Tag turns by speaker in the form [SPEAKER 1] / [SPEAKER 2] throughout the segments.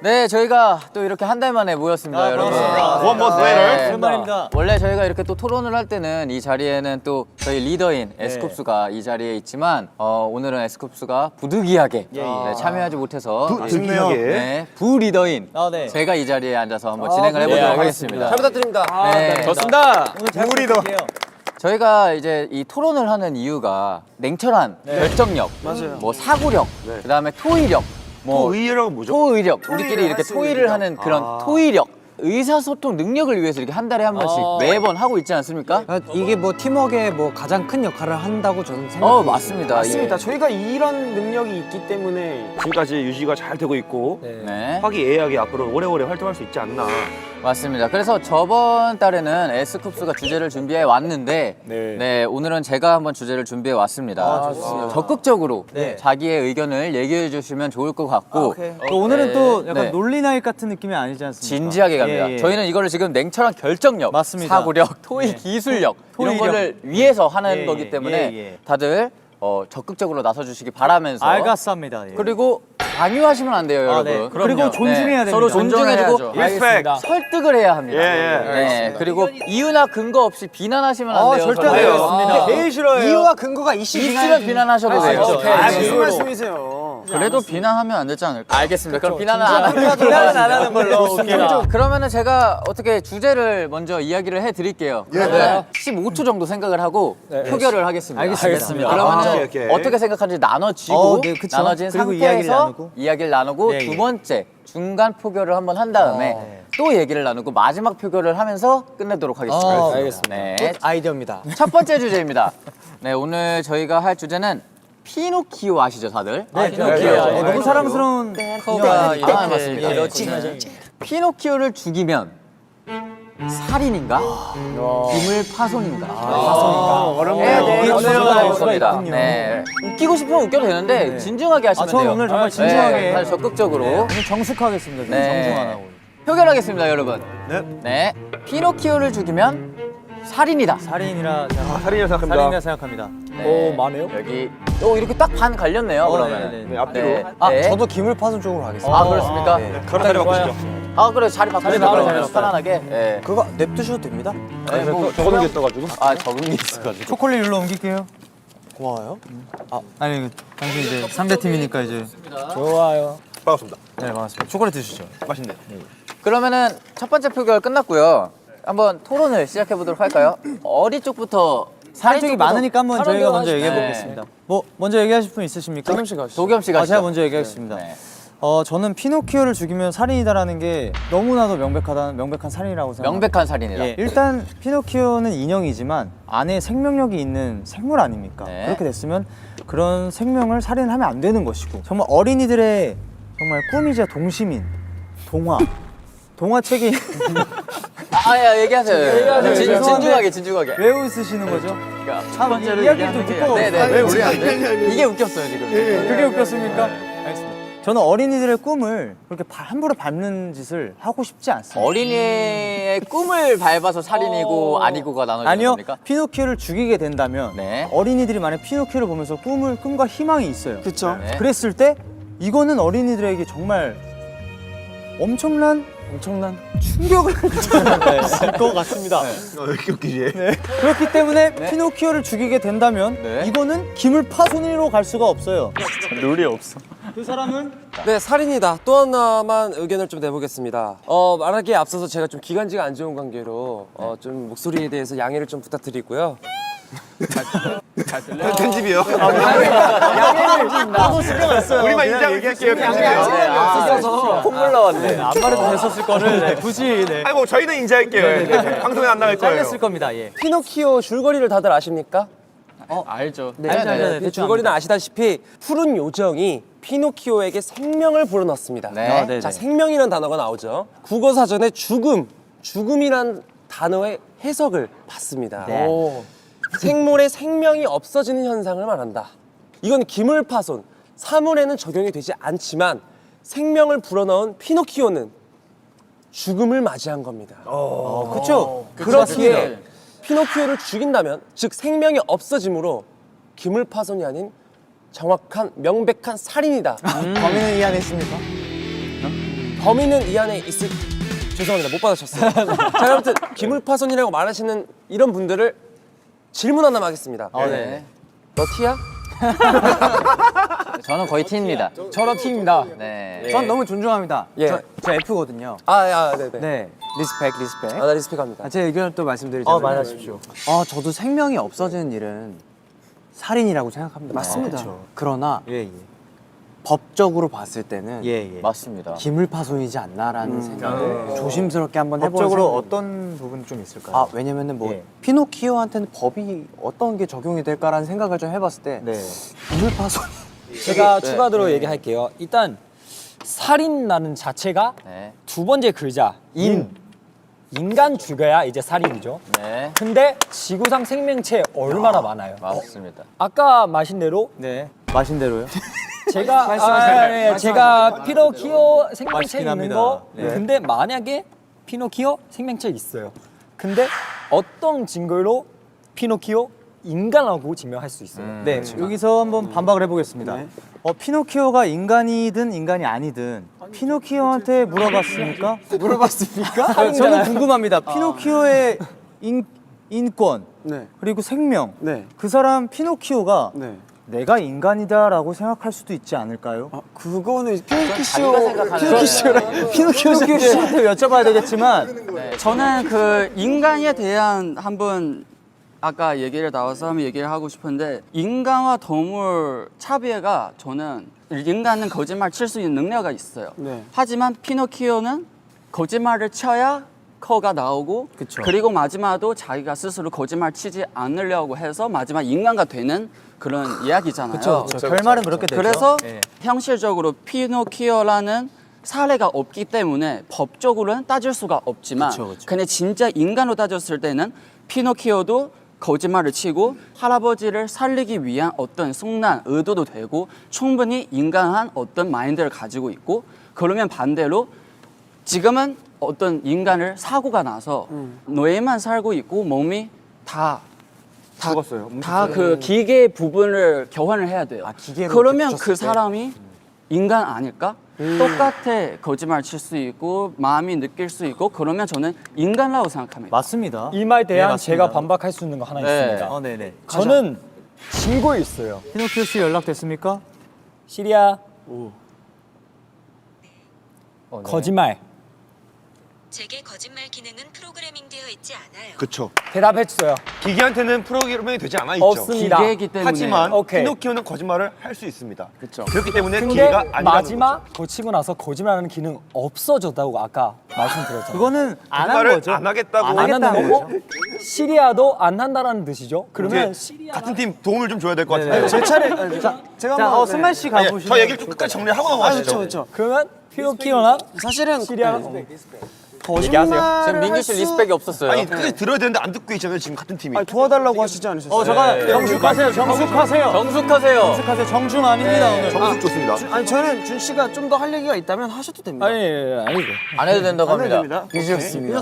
[SPEAKER 1] 네, 저희가 또 이렇게 한 달 만에 모였습니다, 여러분.
[SPEAKER 2] One month later.
[SPEAKER 3] 오랜만입니다.
[SPEAKER 1] 원래 저희가 이렇게 또 토론을 할 때는 이 자리에는 또 저희 리더인 에스쿱스가 이 자리에 있지만 오늘은 에스쿱스가 부득이하게 참여하지 못해서
[SPEAKER 2] 부득이하게.
[SPEAKER 1] 네, 부리더인
[SPEAKER 3] 네.
[SPEAKER 1] 제가 이 자리에 앉아서 한번 진행을 해보도록 하겠습니다.
[SPEAKER 3] 잘 부탁드립니다.
[SPEAKER 1] 네,
[SPEAKER 3] 좋습니다. 오늘 잘
[SPEAKER 2] 우리도.
[SPEAKER 3] 부탁드릴게요.
[SPEAKER 1] 저희가 이제 이 토론을 하는 이유가 냉철한 결정력, 뭐 사고력, 그다음에 토의력, 뭐
[SPEAKER 2] 의외라고 뭐죠?
[SPEAKER 1] 토의력, 우리끼리 이렇게 토의를 하는 그런 토의력, 의사소통 능력을 위해서 이렇게 한 달에 한 번씩 매번 하고 있지 않습니까?
[SPEAKER 4] 이게 뭐 팀워크에 뭐 가장 큰 역할을 한다고 저는 생각해요.
[SPEAKER 1] 맞습니다.
[SPEAKER 5] 맞습니다. 저희가 이런 능력이 있기 때문에
[SPEAKER 2] 지금까지 유지가 잘 되고 있고
[SPEAKER 1] 네,
[SPEAKER 2] 화기애애하게 앞으로 오래오래 활동할 수 있지 않나.
[SPEAKER 1] 맞습니다. 그래서 저번 달에는 에스쿱스가 주제를 준비해 왔는데, 네, 오늘은 제가 한번 주제를 준비해 왔습니다. 적극적으로 자기의 의견을 얘기해 주시면 좋을 것 같고,
[SPEAKER 4] 또 오늘은 또 약간
[SPEAKER 1] 네.
[SPEAKER 4] 논리 나이 같은 느낌이 아니지 않습니까?
[SPEAKER 1] 진지하게 갑니다.
[SPEAKER 4] 예, 예.
[SPEAKER 1] 저희는 이거를 지금 냉철한 결정력,
[SPEAKER 4] 맞습니다.
[SPEAKER 1] 사고력, 토의 기술력 이런
[SPEAKER 4] 토의력.
[SPEAKER 1] 거를 위해서 하는
[SPEAKER 4] 예,
[SPEAKER 1] 거기
[SPEAKER 4] 예,
[SPEAKER 1] 때문에
[SPEAKER 4] 예, 예.
[SPEAKER 1] 다들 적극적으로 나서주시기 바라면서
[SPEAKER 4] 알겠습니다. 예.
[SPEAKER 1] 그리고 강요하시면 안 돼요, 여러분.
[SPEAKER 4] 네. 그리고 존중해야 됩니다.
[SPEAKER 1] 서로 존중해주고
[SPEAKER 2] Respect.
[SPEAKER 1] 설득을 해야 합니다. 네, 그리고 이유나 근거 없이 비난하시면 안 돼요.
[SPEAKER 4] 절대 안
[SPEAKER 1] 서로.
[SPEAKER 4] 되겠습니다.
[SPEAKER 5] 제일 싫어요.
[SPEAKER 4] 이유와 근거가
[SPEAKER 1] 있으면 비난하셔도 돼요.
[SPEAKER 5] 무슨 말씀이세요?
[SPEAKER 1] 그래도 비난하면 안 되지 않을까? 알겠습니다. 그럼 비난은 안 하는
[SPEAKER 4] 비난은 안 하는 걸로.
[SPEAKER 1] 그러면은 제가 어떻게 주제를 먼저 이야기를 해드릴게요. 네. 15초 정도 생각을 하고 표결을 하겠습니다.
[SPEAKER 4] 알겠습니다.
[SPEAKER 1] 그러면은
[SPEAKER 2] 오케이.
[SPEAKER 1] 어떻게 생각하는지 나눠지고
[SPEAKER 4] 네, 그쵸.
[SPEAKER 1] 나눠진
[SPEAKER 4] 그리고
[SPEAKER 1] 상태에서
[SPEAKER 4] 이야기를
[SPEAKER 1] 이야기를 나누고
[SPEAKER 4] 예,
[SPEAKER 1] 두
[SPEAKER 4] 예.
[SPEAKER 1] 번째 중간 표결을 한번 한 다음에 또 얘기를 나누고 마지막 표결을 하면서 끝내도록 하겠습니다.
[SPEAKER 4] 알겠습니다.
[SPEAKER 1] 네.
[SPEAKER 4] 아이디어입니다.
[SPEAKER 1] 첫 번째 주제입니다. 네, 오늘 저희가 할 주제는 피노키오 아시죠, 다들?
[SPEAKER 4] 네,
[SPEAKER 1] 피노키오.
[SPEAKER 4] 너무 사랑스러운
[SPEAKER 1] 아, 맞습니다. 피노키오를 죽이면 살인인가? 기물 파손인가? 어렵네요. 네. 웃기고 싶으면 웃겨도 되는데 진중하게 하시면
[SPEAKER 4] 저는
[SPEAKER 1] 돼요.
[SPEAKER 4] 오늘 정말 진중하게.
[SPEAKER 1] 네, 다들 적극적으로
[SPEAKER 4] 오늘 정숙하겠습니다.
[SPEAKER 1] 네.
[SPEAKER 4] 정중 안 하고.
[SPEAKER 1] 표결하겠습니다, 여러분. 네. 피노키오를 죽이면 살인이다.
[SPEAKER 4] 살인이라
[SPEAKER 2] 살인이라 생각합니다.
[SPEAKER 4] 살인이라 생각합니다.
[SPEAKER 1] 네. 여기 이렇게 딱 반 갈렸네요, 그러면.
[SPEAKER 4] 네, 네.
[SPEAKER 2] 네, 앞뒤로.
[SPEAKER 4] 저도 기물 파손 쪽으로 가겠습니다.
[SPEAKER 1] 아, 그렇습니까?
[SPEAKER 2] 그런 자리 바꾸시죠.
[SPEAKER 1] 아, 그래. 자리 바꾸시죠. 그러면 편안하게. 네.
[SPEAKER 4] 그거 냅두셔도 됩니다.
[SPEAKER 1] 네, 뭐,
[SPEAKER 2] 적은 게 있어가지고.
[SPEAKER 1] 아, 적은 게 있어가지고.
[SPEAKER 4] 초콜릿 일로 옮길게요. 고마워요. 아니 그 당신 이제 상대 팀이니까 이제. 좋아요.
[SPEAKER 2] 반갑습니다.
[SPEAKER 4] 네 반갑습니다. 초콜릿 드시죠.
[SPEAKER 2] 맛있네.
[SPEAKER 1] 그러면은 첫 번째 표결 끝났고요. 한번 토론을 시작해 보도록 할까요? 어디 쪽부터?
[SPEAKER 4] 살인 쪽이 많으니까 한번 저희가 먼저 얘기해
[SPEAKER 1] 네.
[SPEAKER 4] 보겠습니다. 뭐 먼저 얘기하실 분 있으십니까?
[SPEAKER 1] 도겸 씨가 하시죠.
[SPEAKER 4] 제가 먼저 얘기하겠습니다.
[SPEAKER 1] 네.
[SPEAKER 4] 저는 피노키오를 죽이면 살인이다라는 게 너무나도 명백한 살인이라고 생각합니다.
[SPEAKER 1] 명백한 살인이다.
[SPEAKER 4] 예, 일단 피노키오는 인형이지만 안에 생명력이 있는 생물 아닙니까?
[SPEAKER 1] 네.
[SPEAKER 4] 그렇게 됐으면 그런 생명을 살인하면 안 되는 것이고 정말 어린이들의 정말 꿈이자 동심인 동화책이
[SPEAKER 1] 야, 얘기하세요. 진중하게.
[SPEAKER 4] 왜 웃으시는 거죠?
[SPEAKER 1] 첫 번째로
[SPEAKER 4] 이야기를 좀 듣고
[SPEAKER 1] 네. 이게 웃겼어요, 지금.
[SPEAKER 4] 그게 웃겼습니까? 알겠습니다. 저는 어린이들의 꿈을 그렇게 함부로 밟는 짓을 하고 싶지 않습니다.
[SPEAKER 1] 어린이의 꿈을 밟아서 살인이고 아니고가 나눠지는
[SPEAKER 4] 아니요,
[SPEAKER 1] 겁니까?
[SPEAKER 4] 피노키오를 죽이게 된다면
[SPEAKER 1] 네.
[SPEAKER 4] 어린이들이 만약 피노키오를 보면서 꿈과 희망이 있어요.
[SPEAKER 5] 그렇죠.
[SPEAKER 1] 네.
[SPEAKER 4] 그랬을 때 이거는 어린이들에게 정말 엄청난 충격을 줄 것 같습니다.
[SPEAKER 2] 왜 이렇게 웃기지?
[SPEAKER 4] 그렇기 때문에 피노키오를 죽이게 된다면
[SPEAKER 1] 네.
[SPEAKER 4] 이거는 기물 파손으로 갈 수가 없어요.
[SPEAKER 1] 룰이 없어.
[SPEAKER 4] 그 사람은
[SPEAKER 3] 네, 살인이다. 또 하나만 의견을 좀 내보겠습니다. 말하기에 앞서서 제가 좀 기관지가 안 좋은 관계로 좀 목소리에 대해서 양해를 좀 부탁드리고요.
[SPEAKER 2] 편집이요.
[SPEAKER 1] 나도 신경 안 써요.
[SPEAKER 2] 우리만 인정할게요. 편집이요.
[SPEAKER 1] 콧물 나왔네.
[SPEAKER 4] 안 말해도 됐었을 거를 굳이
[SPEAKER 2] 아니 뭐 저희는 인지할게요. 방송에 안 나갈 거예요.
[SPEAKER 4] 잘렸을 겁니다. 예.
[SPEAKER 3] 피노키오 줄거리를 다들 아십니까?
[SPEAKER 1] 알죠.
[SPEAKER 4] 네.
[SPEAKER 3] 그 줄거리는 아시다시피 푸른 요정이 피노키오에게 생명을 불어넣습니다.
[SPEAKER 1] 네.
[SPEAKER 4] 네네.
[SPEAKER 3] 자, 생명이란 단어가 나오죠. 국어 사전에 죽음이란 단어의 해석을 받습니다. 생물의 생명이 없어지는 현상을 말한다. 이건 기물 파손, 사물에는 적용이 되지 않지만 생명을 불어넣은 피노키오는 죽음을 맞이한 겁니다.
[SPEAKER 4] 그렇죠.
[SPEAKER 3] 그렇기에 피노키오를 죽인다면, 즉 생명이 없어짐으로 기물 파손이 아닌 정확한 명백한 살인이다.
[SPEAKER 4] 범인은 이 안에 있습니까?
[SPEAKER 3] 범인은 이 안에 있을. 죄송합니다, 못 받으셨어요. 자, 아무튼 기물파손이라고 말하시는 이런 분들을 질문 하나 하겠습니다.
[SPEAKER 1] 네.
[SPEAKER 3] 너 T야?
[SPEAKER 1] 저는 거의 T입니다.
[SPEAKER 5] 저도 T입니다.
[SPEAKER 1] 네.
[SPEAKER 4] 전 너무 존중합니다.
[SPEAKER 3] 예.
[SPEAKER 4] 저 F거든요.
[SPEAKER 3] 네네.
[SPEAKER 4] 네, 리스펙.
[SPEAKER 3] 나 리스펙합니다.
[SPEAKER 4] 제 의견을 또 말씀드리자면
[SPEAKER 5] 말하십시오.
[SPEAKER 4] 저도 생명이 없어지는 일은 살인이라고 생각합니다.
[SPEAKER 5] 맞습니다.
[SPEAKER 4] 그러나
[SPEAKER 5] 예.
[SPEAKER 4] 법적으로 봤을 때는
[SPEAKER 1] 맞습니다.
[SPEAKER 4] 기물파손이지 않나라는 생각을 조심스럽게 한번 해보는
[SPEAKER 6] 법적으로
[SPEAKER 4] 생각이
[SPEAKER 6] 어떤 부분이 좀 있을까요?
[SPEAKER 4] 왜냐면은 뭐
[SPEAKER 6] 예.
[SPEAKER 4] 피노키오한테는 법이 어떤 게 적용이 될까라는 생각을 좀 해봤을 때
[SPEAKER 6] 네.
[SPEAKER 4] 기물파손이
[SPEAKER 7] 제가 추가로 얘기할게요. 일단 살인라는 자체가
[SPEAKER 1] 네.
[SPEAKER 7] 두 번째 글자 인간 죽여야 이제 살인이죠.
[SPEAKER 1] 네.
[SPEAKER 7] 근데 지구상 생명체 얼마나 많아요.
[SPEAKER 1] 맞습니다.
[SPEAKER 7] 아까 마신 대로
[SPEAKER 4] 네 마신 대로요.
[SPEAKER 7] 제가 피노키오 생명체
[SPEAKER 4] 맛있긴
[SPEAKER 7] 있는
[SPEAKER 4] 합니다.
[SPEAKER 7] 거
[SPEAKER 4] 네.
[SPEAKER 7] 근데 만약에 피노키오 생명체 있어요. 근데 어떤 증거로 피노키오 인간하고 증명할 수 있어요.
[SPEAKER 6] 네, 여기서 한번 반박을 해보겠습니다. 피노키오가 인간이든 인간이 아니든 피노키오한테 물어봤습니까? 저는 궁금합니다. 피노키오의 인권
[SPEAKER 5] 네.
[SPEAKER 6] 그리고 생명
[SPEAKER 5] 네.
[SPEAKER 6] 그 사람 피노키오가
[SPEAKER 5] 네.
[SPEAKER 6] 내가 인간이다라고 생각할 수도 있지 않을까요?
[SPEAKER 5] 그거는
[SPEAKER 1] 생각하는
[SPEAKER 6] 피노키오 씨한테 여쭤봐야 되겠지만
[SPEAKER 8] 저는 그 인간에 대한 한번 아까 얘기를 나와서 한번 얘기를 하고 싶은데 인간과 동물 차별가 저는 인간은 거짓말 칠 수 있는 능력이 있어요.
[SPEAKER 5] 네.
[SPEAKER 8] 하지만 피노키오는 거짓말을 쳐야 커가 나오고 그리고 마지막도 자기가 스스로 거짓말 치지 않으려고 해서 마지막 인간가 되는 그런 이야기잖아요.
[SPEAKER 6] 결말은 그렇게 되죠.
[SPEAKER 8] 그래서
[SPEAKER 6] 예.
[SPEAKER 8] 현실적으로 피노키오라는 사례가 없기 때문에 법적으로는 따질 수가 없지만 근데 진짜 인간으로 따졌을 때는 피노키오도 거짓말을 치고 할아버지를 살리기 위한 어떤 순간 의도도 되고 충분히 인간한 어떤 마인드를 가지고 있고 그러면 반대로 지금은 어떤 인간을 사고가 나서 뇌만 살고 있고 몸이 다
[SPEAKER 5] 죽었어요.
[SPEAKER 8] 그 기계 부분을 교환을 해야 돼요.
[SPEAKER 4] 기계로
[SPEAKER 8] 그러면
[SPEAKER 4] 붙였을
[SPEAKER 8] 그
[SPEAKER 4] 때?
[SPEAKER 8] 사람이 인간 아닐까? 똑같아 거짓말 칠 수 있고 마음이 느낄 수 있고 그러면 저는 인간이라고 생각합니다.
[SPEAKER 6] 맞습니다.
[SPEAKER 7] 이 말 대한
[SPEAKER 6] 맞습니다.
[SPEAKER 7] 제가 반박할 수 있는 거 하나 있습니다.
[SPEAKER 6] 네네.
[SPEAKER 7] 저는 증거 있어요.
[SPEAKER 6] 피노키오 씨 연락됐습니까?
[SPEAKER 7] 시리아 거짓말
[SPEAKER 9] 제게 거짓말 기능은 프로그래밍 되어 있지 않아요.
[SPEAKER 2] 그쵸.
[SPEAKER 7] 대답해주세요.
[SPEAKER 2] 기계한테는 프로그래밍이 되지 않아 있죠.
[SPEAKER 7] 없습니다.
[SPEAKER 8] 기계이기 때문에
[SPEAKER 2] 하지만
[SPEAKER 7] 오케이.
[SPEAKER 2] 피노키오는 거짓말을 할 수 있습니다. 그렇기 때문에
[SPEAKER 7] 근데
[SPEAKER 2] 기계가 아니라는
[SPEAKER 7] 마지막
[SPEAKER 2] 거죠.
[SPEAKER 7] 고치고 나서 거짓말하는 기능 없어졌다고 아까 말씀드렸잖아요.
[SPEAKER 6] 그거는 안 한
[SPEAKER 2] 거짓말을
[SPEAKER 6] 거죠.
[SPEAKER 2] 안 하겠다고
[SPEAKER 7] 안 한다는 거고 시리아도 안 한다라는 뜻이죠. 그러면
[SPEAKER 2] 이제
[SPEAKER 7] 시리아가
[SPEAKER 2] 같은 팀 도움을 좀 줘야 될 것 같아요.
[SPEAKER 5] 제 차례. 제가 한번
[SPEAKER 6] 승만 씨
[SPEAKER 2] 아니,
[SPEAKER 6] 가보시죠.
[SPEAKER 2] 저 얘기를 좀 끝까지 정리하고 넘어가시죠.
[SPEAKER 5] 그렇죠.
[SPEAKER 7] 그러면 피노키오나
[SPEAKER 5] 사실은
[SPEAKER 7] 시리아가
[SPEAKER 5] 거짓말
[SPEAKER 1] 지금 민규 씨 리스펙이 없었어요.
[SPEAKER 2] 아니 끝까지 들어야 되는데 안 듣고 있잖아요. 지금 같은 팀이.
[SPEAKER 5] 도와달라고 하시지 않으셨어요?
[SPEAKER 6] 잠깐 정숙하세요.
[SPEAKER 1] 정숙하세요.
[SPEAKER 6] 정숙하세요. 정준 아닙니다 오늘.
[SPEAKER 2] 정숙 좋습니다.
[SPEAKER 5] 아니 저는 준 씨가 좀 더 할 얘기가 있다면 하셔도 됩니다.
[SPEAKER 7] 아니고
[SPEAKER 1] 안 해도 된다고
[SPEAKER 5] 안 해도
[SPEAKER 1] 합니다.
[SPEAKER 5] 됩니다.
[SPEAKER 6] 삐졌습니다.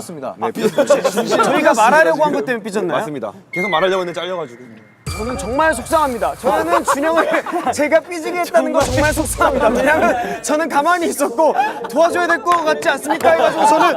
[SPEAKER 5] 저희가 말하려고 한 것 때문에 삐졌나요?
[SPEAKER 2] 맞습니다. 계속 말하려고 했는데 잘려가지고.
[SPEAKER 5] 저는 정말 속상합니다. 저는 준영을 제가 삐지게 했다는 거 정말 속상합니다. 왜냐면 저는 가만히 있었고 도와줘야 될 것 같지 않습니까? 해가지고 저는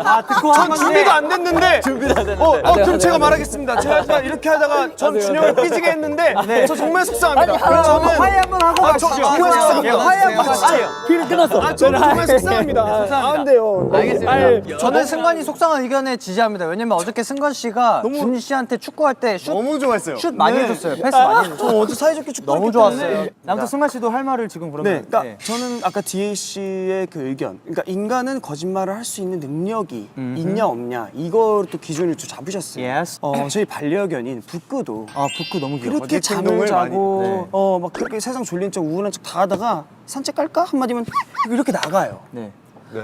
[SPEAKER 5] 전 준비도 안 됐는데 그럼 제가 말하겠습니다. 제가 약간 이렇게 하다가 전 준영을 삐지게 했는데 저 정말 속상합니다. 저는 화해 한번 하고 가시죠. 정말 속상합니다. 화해 한번 가시죠.
[SPEAKER 7] 피를 끊었어.
[SPEAKER 5] 저는 정말 속상합니다. 안 돼요.
[SPEAKER 1] 알겠습니다.
[SPEAKER 4] 저는 승관이 속상한 의견에 지지합니다. 왜냐면 어저께 승관 씨가 준 씨한테 축구할 때 슛
[SPEAKER 2] 너무 좋아했어요.
[SPEAKER 4] 많이 해줬어요. 패스 많이 해줬어요.
[SPEAKER 5] 저 어제 사이좋게 축구
[SPEAKER 4] 너무 좋았어요.
[SPEAKER 6] 아무튼 승만 씨도 할 말을 지금 그러면.
[SPEAKER 5] 네, 그러니까 저는 아까 DA 씨의 그 의견, 그러니까 인간은 거짓말을 할 수 있는 능력이 있냐 없냐 이걸 또 기준을 좀 잡으셨어요.
[SPEAKER 6] Yes.
[SPEAKER 5] 저희 반려견인 부끄도
[SPEAKER 6] 부끄 너무 귀여워.
[SPEAKER 5] 그렇게 잠을 자고 막 그렇게 세상 졸린 척 우울한 척 다 하다가 산책 갈까 한마디면 이렇게 나가요.
[SPEAKER 6] 네.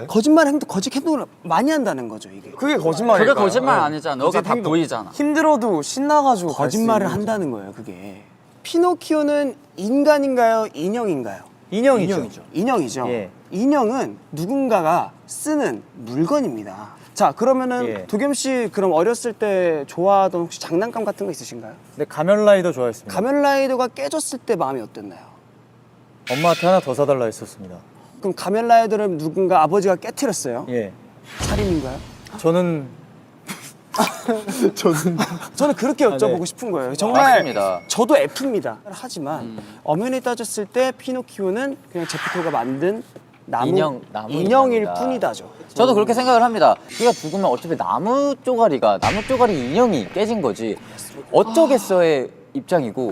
[SPEAKER 5] 거짓 행동을 많이 한다는 거죠 이게.
[SPEAKER 2] 그게 거짓말이에요.
[SPEAKER 8] 그게 거짓말 아니잖아. 너가 다 보이잖아.
[SPEAKER 5] 힘들어도 신나가지고 거짓말을 한다는 거예요 그게. 피노키오는 인간인가요 인형인가요?
[SPEAKER 6] 인형이죠.
[SPEAKER 5] 인형이죠.
[SPEAKER 6] 예.
[SPEAKER 5] 인형은 누군가가 쓰는 물건입니다. 자 그러면은
[SPEAKER 6] 예.
[SPEAKER 5] 도겸 씨 그럼 어렸을 때 좋아하던 혹시 장난감 같은 거 있으신가요?
[SPEAKER 6] 네, 가면라이더 좋아했습니다.
[SPEAKER 5] 가면라이더가 깨졌을 때 마음이 어땠나요?
[SPEAKER 6] 엄마한테 하나 더 사달라 했었습니다.
[SPEAKER 5] 그럼 가멜라이더를 누군가 아버지가 깨트렸어요.
[SPEAKER 6] 예.
[SPEAKER 5] 살인인가요?
[SPEAKER 6] 저는
[SPEAKER 5] 저는 그렇게 여쭤보고 싶은 거예요. 정말
[SPEAKER 1] 맞습니다.
[SPEAKER 5] 저도 F입니다. 하지만 엄연히 따졌을 때 피노키오는 그냥 제프토가 만든 나무
[SPEAKER 1] 나무
[SPEAKER 5] 인형일
[SPEAKER 1] 인형이다.
[SPEAKER 5] 뿐이다죠.
[SPEAKER 1] 저도 그렇게 생각을 합니다. 걔가 죽으면 어차피 나무 쪼가리 인형이 깨진 거지. 어쩌겠어의 입장이고.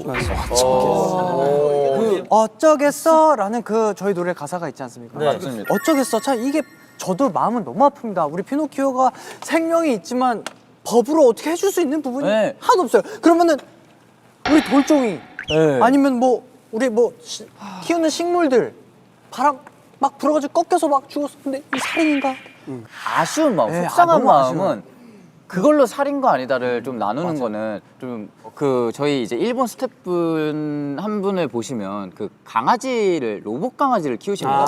[SPEAKER 6] 그 어쩌겠어라는 그 저희 노래 가사가 있지 않습니까?
[SPEAKER 1] 맞습니다.
[SPEAKER 6] 어쩌겠어. 참 이게 저도 마음은 너무 아픕니다. 우리 피노키오가 생명이 있지만 법으로 어떻게 해줄 수 있는 부분이
[SPEAKER 1] 네.
[SPEAKER 6] 하나도 없어요. 그러면은 우리 돌종이
[SPEAKER 1] 네.
[SPEAKER 6] 아니면 뭐 우리 키우는 식물들 바람 막 불어가지고 꺾여서 막 죽었어. 근데 이 살인인가?
[SPEAKER 1] 아쉬운 마음,
[SPEAKER 6] 네,
[SPEAKER 1] 속상한
[SPEAKER 6] 너무
[SPEAKER 1] 마음은 그걸로 살인과 아니다를 좀 나누는 거는 좀 그 저희 이제 일본 스태프분 한 분을 보시면 그 강아지를 로봇 강아지를 키우십니다.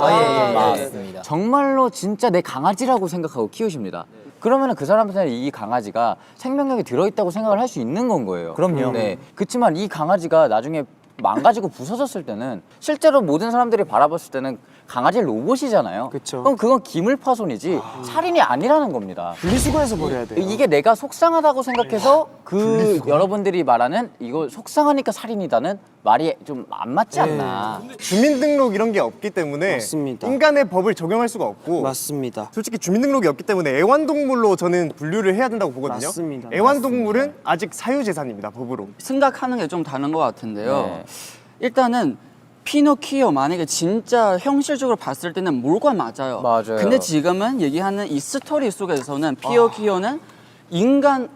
[SPEAKER 6] 맞습니다.
[SPEAKER 1] 정말로 진짜 내 강아지라고 생각하고 키우십니다. 그러면은 그 사람한테는 이 강아지가 생명력이 들어있다고 생각을 할 수 있는 건 거예요.
[SPEAKER 6] 그럼요.
[SPEAKER 1] 네. 그렇지만 이 강아지가 나중에 망가지고 부서졌을 때는 실제로 모든 사람들이 바라봤을 때는 강아지 로봇이잖아요.
[SPEAKER 5] 그쵸.
[SPEAKER 1] 그럼 그건 기물파손이지 살인이 아니라는 겁니다.
[SPEAKER 5] 분리수거해서 버려야 돼요.
[SPEAKER 1] 이게 내가 속상하다고 생각해서 그 여러분들이 말하는 이거 속상하니까 살인이다는 말이 좀 안 맞지 않나.
[SPEAKER 10] 주민등록 이런 게 없기 때문에
[SPEAKER 5] 맞습니다.
[SPEAKER 10] 인간의 법을 적용할 수가 없고
[SPEAKER 5] 맞습니다.
[SPEAKER 10] 솔직히 주민등록이 없기 때문에 애완동물로 저는 분류를 해야 된다고 보거든요.
[SPEAKER 5] 맞습니다.
[SPEAKER 10] 애완동물은 아직 사유재산입니다, 법으로.
[SPEAKER 8] 생각하는 게 좀 다른 것 같은데요.
[SPEAKER 1] 네.
[SPEAKER 8] 일단은 피노키오 만약에 진짜 현실적으로 봤을 때는 물과 맞아요.
[SPEAKER 1] 맞아요.
[SPEAKER 8] 근데 지금은 얘기하는 이 스토리 속에서는 피노키오는 인간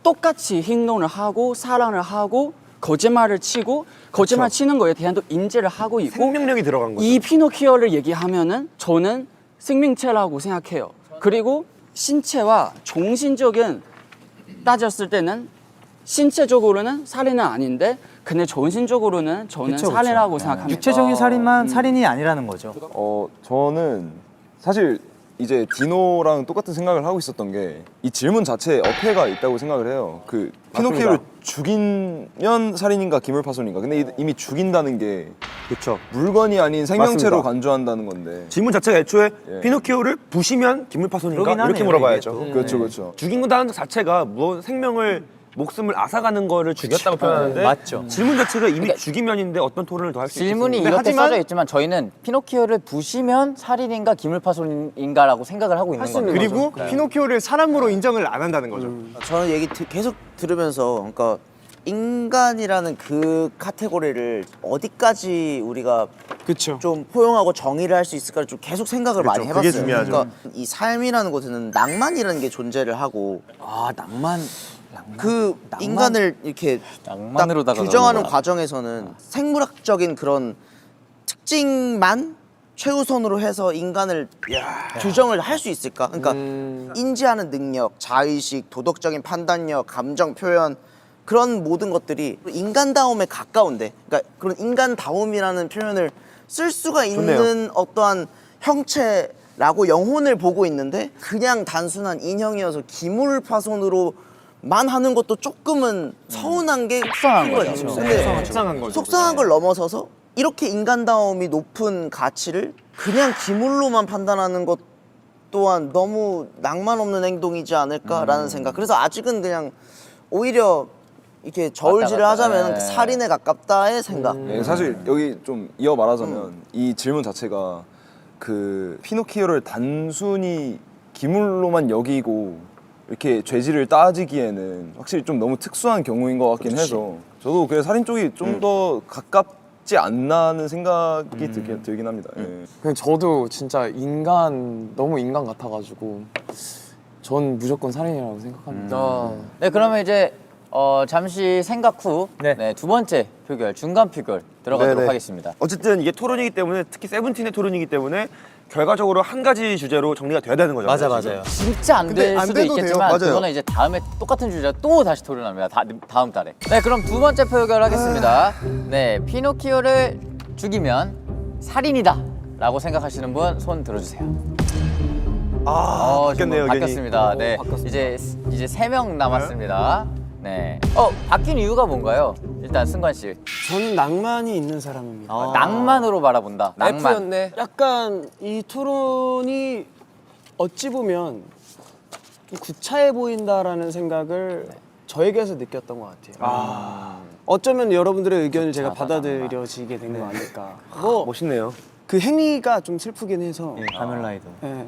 [SPEAKER 8] 똑같이 행동을 하고 사랑을 하고 거짓말을 치고 거짓말 치는 거에 대한 또 인지를 하고 있고
[SPEAKER 2] 생명력이 들어간 거죠.
[SPEAKER 8] 이 피노키오를 얘기하면은 저는 생명체라고 생각해요. 그리고 신체와 정신적인 따졌을 때는 신체적으로는 살인은 아닌데 근데 정신적으로는 저는 살인이라고 생각합니다.
[SPEAKER 6] 육체적인 살인만 살인이 아니라는 거죠.
[SPEAKER 11] 저는 사실 이제 디노랑 똑같은 생각을 하고 있었던 게 이 질문 자체에 어폐가 있다고 생각을 해요. 그 피노키오를 죽이면 살인인가 기물파손인가. 근데 이미 죽인다는 게
[SPEAKER 2] 그렇죠.
[SPEAKER 11] 물건이 아닌 생명체로
[SPEAKER 2] 맞습니다.
[SPEAKER 11] 간주한다는 건데.
[SPEAKER 2] 질문 자체가 애초에
[SPEAKER 11] 예.
[SPEAKER 2] 피노키오를 부시면 기물파손인가
[SPEAKER 6] 그러긴
[SPEAKER 2] 이렇게
[SPEAKER 6] 하네요,
[SPEAKER 2] 물어봐야죠.
[SPEAKER 6] 이게 또.
[SPEAKER 11] 그렇죠, 그렇죠.
[SPEAKER 2] 죽인다는 것 자체가 생명을 목숨을 앗아가는 거를 죽였다고 표현하는데
[SPEAKER 6] 맞죠.
[SPEAKER 2] 질문 자체가 이미 죽이면인데 어떤 토론을 더 할 수 있겠습니까?
[SPEAKER 1] 질문이 이렇게
[SPEAKER 2] 하지만
[SPEAKER 1] 써져 있지만 저희는 피노키오를 부시면 살인인가 기물파손인가라고 생각을 하고 있는 겁니다.
[SPEAKER 10] 그리고 피노키오를 사람으로 인정을 안 한다는 거죠.
[SPEAKER 12] 저는 얘기 계속 들으면서 그러니까 인간이라는 그 카테고리를 어디까지 우리가
[SPEAKER 5] 그렇죠.
[SPEAKER 12] 좀 포용하고 정의를 할 수 있을까를 좀 계속 생각을 많이
[SPEAKER 2] 그게
[SPEAKER 12] 해봤어요.
[SPEAKER 2] 중요하죠.
[SPEAKER 12] 그러니까 이 삶이라는 곳에는 낭만이라는 게 존재를 하고
[SPEAKER 6] 아 낭만.
[SPEAKER 12] 그 인간을 이렇게 딱
[SPEAKER 1] 낭만으로다가
[SPEAKER 12] 규정하는
[SPEAKER 1] 넣는다.
[SPEAKER 12] 과정에서는 생물학적인 그런 특징만 최우선으로 해서 인간을 규정을 할 수 있을까? 그러니까 인지하는 능력, 자의식, 도덕적인 판단력, 감정 표현 그런 모든 것들이 인간다움에 가까운데, 그러니까 그런 인간다움이라는 표현을 쓸 수가 있는 어떠한 형체라고 영혼을 보고 있는데 그냥 단순한 인형이어서 기물파손으로만 하는 것도 조금은 서운한 게
[SPEAKER 1] 속상한
[SPEAKER 12] 큰
[SPEAKER 1] 거죠.
[SPEAKER 12] 근데
[SPEAKER 10] 속상한 거죠.
[SPEAKER 12] 속상한 걸 넘어서서 이렇게 인간다움이 높은 가치를 그냥 기물로만 판단하는 것 또한 너무 낭만 없는 행동이지 않을까라는 생각. 그래서 아직은 그냥 오히려 이렇게 저울질을
[SPEAKER 1] 맞다.
[SPEAKER 12] 하자면
[SPEAKER 1] 네.
[SPEAKER 12] 살인에 가깝다의 생각.
[SPEAKER 11] 네, 사실 여기 좀 이어 말하자면 이 질문 자체가 그 피노키오를 단순히 기물로만 여기고 이렇게 죄질을 따지기에는 확실히 좀 너무 특수한 경우인 것 같긴 해서 저도 그 살인 쪽이 좀 더 가깝지 않나는 생각이 들긴 합니다. 예.
[SPEAKER 3] 그냥 저도 진짜 너무 인간 같아가지고 전 무조건 살인이라고 생각합니다.
[SPEAKER 1] 네, 그러면 이제 잠시 생각 후 두 번째 표결, 중간 표결 들어가도록
[SPEAKER 2] 네네.
[SPEAKER 1] 하겠습니다.
[SPEAKER 2] 어쨌든 이게 토론이기 때문에 특히 세븐틴의 토론이기 때문에 결과적으로 한 가지 주제로 정리가 돼야 되는 거죠.
[SPEAKER 6] 맞아요.
[SPEAKER 1] 진짜 안 될
[SPEAKER 10] 안
[SPEAKER 1] 수도
[SPEAKER 10] 돼도
[SPEAKER 1] 있겠지만
[SPEAKER 10] 돼요. 맞아요.
[SPEAKER 1] 그거는 이제 다음에 똑같은 주제로 또 다시 토론합니다. 다음 달에. 네, 그럼 두 번째 표결 하겠습니다. 네, 피노키오를 죽이면 살인이다 라고 생각하시는 분 손 들어주세요.
[SPEAKER 2] 바뀌었네요,
[SPEAKER 1] 지금
[SPEAKER 2] 의견이.
[SPEAKER 1] 바뀌었습니다. 네, 이제 3명 남았습니다. 네. 바뀐 이유가 뭔가요? 일단 승관 씨.
[SPEAKER 5] 저는 낭만이 있는 사람입니다.
[SPEAKER 1] 낭만으로 바라본다. 낭만.
[SPEAKER 3] F였네.
[SPEAKER 5] 약간 이 토론이 어찌 보면 구차해 보인다라는 생각을 저에게서 느꼈던 것 같아요. 어쩌면 여러분들의 의견을 제가 받아들여지게 된 거 아닐까. 뭐
[SPEAKER 2] 멋있네요.
[SPEAKER 5] 그 행위가 좀 슬프긴 해서.
[SPEAKER 4] 가면라이더.
[SPEAKER 5] 예.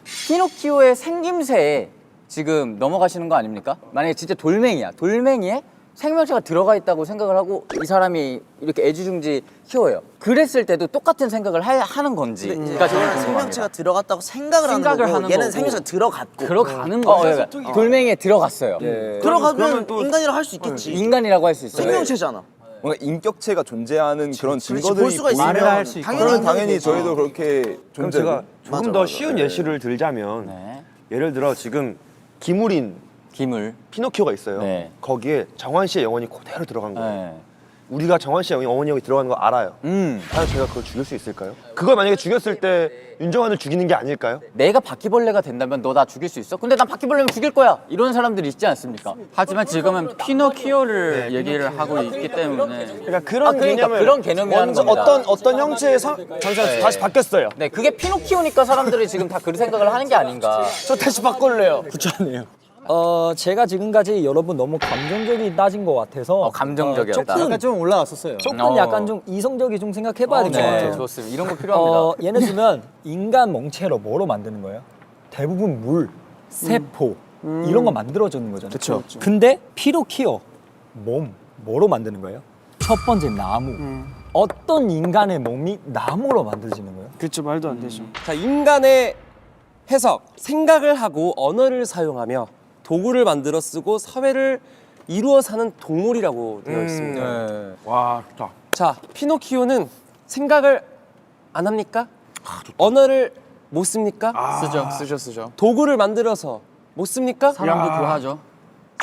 [SPEAKER 1] 피노키오의 생김새에 지금 넘어가시는 거 아닙니까? 만약에 진짜 돌멩이야. 돌멩이에 생명체가 들어가 있다고 생각을 하고 이 사람이 이렇게 애지중지 키워요. 그랬을 때도 똑같은 생각을 하는 건지. 그러니까 저는
[SPEAKER 12] 생명체가 들어갔다고 생각을
[SPEAKER 1] 생각을
[SPEAKER 12] 하는
[SPEAKER 1] 하는
[SPEAKER 12] 거고 얘는
[SPEAKER 1] 거고.
[SPEAKER 12] 생명체가 들어갔고
[SPEAKER 1] 들어가는 거예요. 돌멩이에 들어갔어요.
[SPEAKER 12] 들어가면 인간이라고 할 수 있겠지.
[SPEAKER 1] 인간이라고 할 수 있어요.
[SPEAKER 12] 생명체잖아.
[SPEAKER 11] 뭔가 인격체가 존재하는 그런
[SPEAKER 12] 볼
[SPEAKER 11] 증거들이
[SPEAKER 12] 수가 있으면
[SPEAKER 11] 보이면
[SPEAKER 4] 말을 할수 있고.
[SPEAKER 11] 그러면 당연히
[SPEAKER 12] 인간이
[SPEAKER 11] 저희도 그렇게
[SPEAKER 2] 그럼
[SPEAKER 11] 존재고.
[SPEAKER 2] 제가 조금 더 쉬운 예시를 들자면
[SPEAKER 1] 네.
[SPEAKER 2] 예를 들어 지금 기물인
[SPEAKER 1] 기물.
[SPEAKER 2] 피노키오가 있어요.
[SPEAKER 1] 네.
[SPEAKER 2] 거기에 정환 씨의 영혼이 그대로 들어간 거예요.
[SPEAKER 1] 네.
[SPEAKER 2] 우리가 정환 씨의 영혼이 여기 들어가는 거 알아요. 과연 제가 그걸 죽일 수 있을까요? 그걸 만약에 죽였을 때 윤정환을 죽이는 게 아닐까요?
[SPEAKER 1] 내가 바퀴벌레가 된다면 너 나 죽일 수 있어? 근데 난 바퀴벌레면 죽일 거야. 이런 사람들이 있지 않습니까?
[SPEAKER 8] 하지만 지금은 피노키오를 얘기를 하고 있기 때문에
[SPEAKER 5] 그러니까 그런
[SPEAKER 1] 그러니까
[SPEAKER 5] 개념을
[SPEAKER 1] 그런 개념이라는
[SPEAKER 5] 먼저
[SPEAKER 1] 겁니다.
[SPEAKER 5] 어떤 형체의 잠시만 다시 바뀌었어요.
[SPEAKER 1] 네, 그게 피노키오니까 사람들이 지금 다 그 생각을 하는 게 아닌가.
[SPEAKER 5] 저 다시 바꿀래요.
[SPEAKER 7] 제가 지금까지 여러분 너무 감정적이 따진 것 같아서
[SPEAKER 1] 감정적이었다.
[SPEAKER 7] 조금
[SPEAKER 4] 약간 좀 올라왔었어요.
[SPEAKER 7] 약간 좀 이성적이 좀 생각해봐야 될 것
[SPEAKER 1] 네,
[SPEAKER 7] 같아요.
[SPEAKER 1] 좋습니다. 이런 거 필요합니다.
[SPEAKER 7] 예를 들면 인간 몽체로 뭐로 만드는 거예요? 대부분 물, 세포 이런 거 만들어주는 거잖아요.
[SPEAKER 5] 그쵸.
[SPEAKER 7] 근데 피노키오 몸 뭐로 만드는 거예요? 첫 번째 나무. 어떤 인간의 몸이 나무로 만들어지는 거예요?
[SPEAKER 5] 그렇죠, 말도 안 되죠.
[SPEAKER 3] 자, 인간의 해석, 생각을 하고 언어를 사용하며 도구를 만들어 쓰고 사회를 이루어 사는 동물이라고 되어 있습니다.
[SPEAKER 1] 네.
[SPEAKER 2] 와 좋다.
[SPEAKER 3] 자, 피노키오는 생각을 안 합니까? 언어를 못 씁니까?
[SPEAKER 8] 쓰죠.
[SPEAKER 3] 도구를 만들어서 못 씁니까?
[SPEAKER 8] 사람도 구하죠.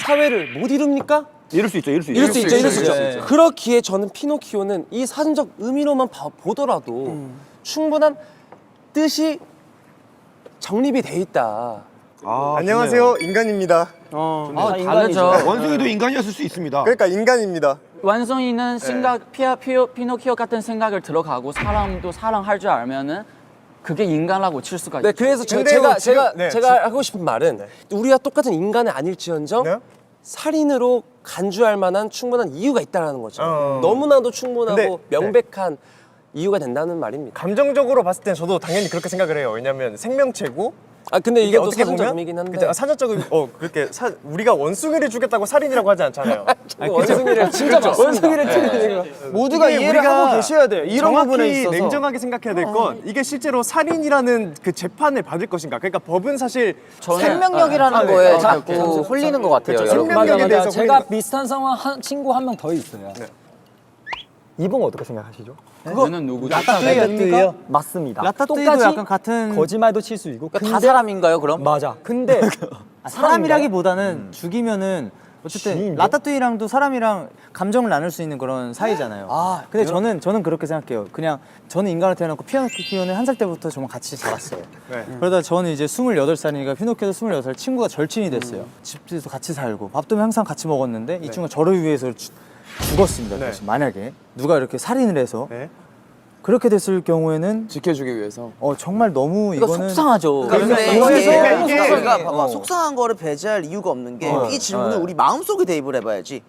[SPEAKER 3] 사회를 못 이룹니까?
[SPEAKER 2] 이럴 수 있죠. 이럴 수
[SPEAKER 3] 이럴 수 있죠, 이럴 수 있죠.
[SPEAKER 1] 네.
[SPEAKER 3] 그렇기에 저는 피노키오는 이 사전적 의미로만 보더라도 충분한 뜻이 정립이 돼 있다.
[SPEAKER 10] 안녕하세요, 인간입니다.
[SPEAKER 8] 다르죠.
[SPEAKER 2] 원숭이도 인간이었을 수 있습니다.
[SPEAKER 10] 그러니까 인간입니다.
[SPEAKER 8] 완성이는 생각, 피노키오 같은 생각을 들어가고 사람도 사랑할 줄 알면은 그게 인간이라고 칠 수가
[SPEAKER 3] 네,
[SPEAKER 8] 있죠.
[SPEAKER 3] 그래서
[SPEAKER 10] 근데요,
[SPEAKER 3] 제가 하고 싶은 말은 우리가 똑같은 인간은 아닐지언정
[SPEAKER 10] 네?
[SPEAKER 3] 살인으로 간주할 만한 충분한 이유가 있다는 거죠. 너무나도 충분하고
[SPEAKER 10] 근데,
[SPEAKER 3] 명백한 이유가 된다는 말입니다.
[SPEAKER 10] 감정적으로 봤을 땐 저도 당연히 그렇게 생각을 해요. 왜냐면 생명체고
[SPEAKER 3] 근데
[SPEAKER 10] 이게
[SPEAKER 3] 이게 또
[SPEAKER 10] 어떻게
[SPEAKER 3] 사전적
[SPEAKER 10] 보면
[SPEAKER 3] 의미긴 한데
[SPEAKER 10] 그쵸, 사전적인 그렇게 우리가 원숭이를 죽였다고 살인이라고 하지 않잖아요.
[SPEAKER 3] 원숭이를 진짜 원숭이를 죽이는 거.
[SPEAKER 5] 모두가
[SPEAKER 10] 이게
[SPEAKER 5] 이해를
[SPEAKER 10] 우리가
[SPEAKER 5] 하고 계셔야 돼요. 이런 부분에
[SPEAKER 10] 정확히
[SPEAKER 5] 있어서.
[SPEAKER 10] 냉정하게 생각해야 될 건 이게 실제로 살인이라는 그 재판을 받을 것인가. 그러니까 법은 사실
[SPEAKER 1] 생명력이라는 거에 자꾸 홀리는 것 같아요.
[SPEAKER 10] 그렇죠.
[SPEAKER 1] 여러분.
[SPEAKER 10] 생명력에 대해서
[SPEAKER 7] 제가
[SPEAKER 10] 홀리는
[SPEAKER 7] 비슷한 상황 친구 한 명 더 있어요. 이분 어떻게 생각하시죠?
[SPEAKER 8] 그거는 누구죠?
[SPEAKER 7] 라따뚜이요? 맞습니다.
[SPEAKER 4] 라따뚜이도
[SPEAKER 7] 똑같이
[SPEAKER 4] 약간 같은
[SPEAKER 7] 거짓말도 칠 수 있고.
[SPEAKER 1] 그러니까 다 사람인가요, 그럼?
[SPEAKER 7] 맞아. 근데
[SPEAKER 4] 사람이라기보다는 죽이면은 어쨌든 라따뚜이랑도 사람이랑 감정을 나눌 수 있는 그런 사이잖아요. 근데 저는 그렇게 생각해요. 그냥 저는 인간을 태어났고 피노키오는 한 살 때부터 정말 같이 자랐어요. 그러다 저는 이제 28살이니까 피노키오도 28살 친구가 절친이 됐어요. 집에서 같이 살고 밥도 항상 같이 먹었는데 이 친구가 저를 위해서 죽었습니다. 그래서 만약에 누가 이렇게 살인을 해서 그렇게 됐을 경우에는
[SPEAKER 5] 지켜주기 위해서.
[SPEAKER 1] 정말 너무 이거는
[SPEAKER 12] 속상하죠.
[SPEAKER 1] 근데
[SPEAKER 12] 이게 봐봐 속상한 거를 배제할 이유가 없는 게 이 질문을 우리 마음속에 대입을 해봐야지.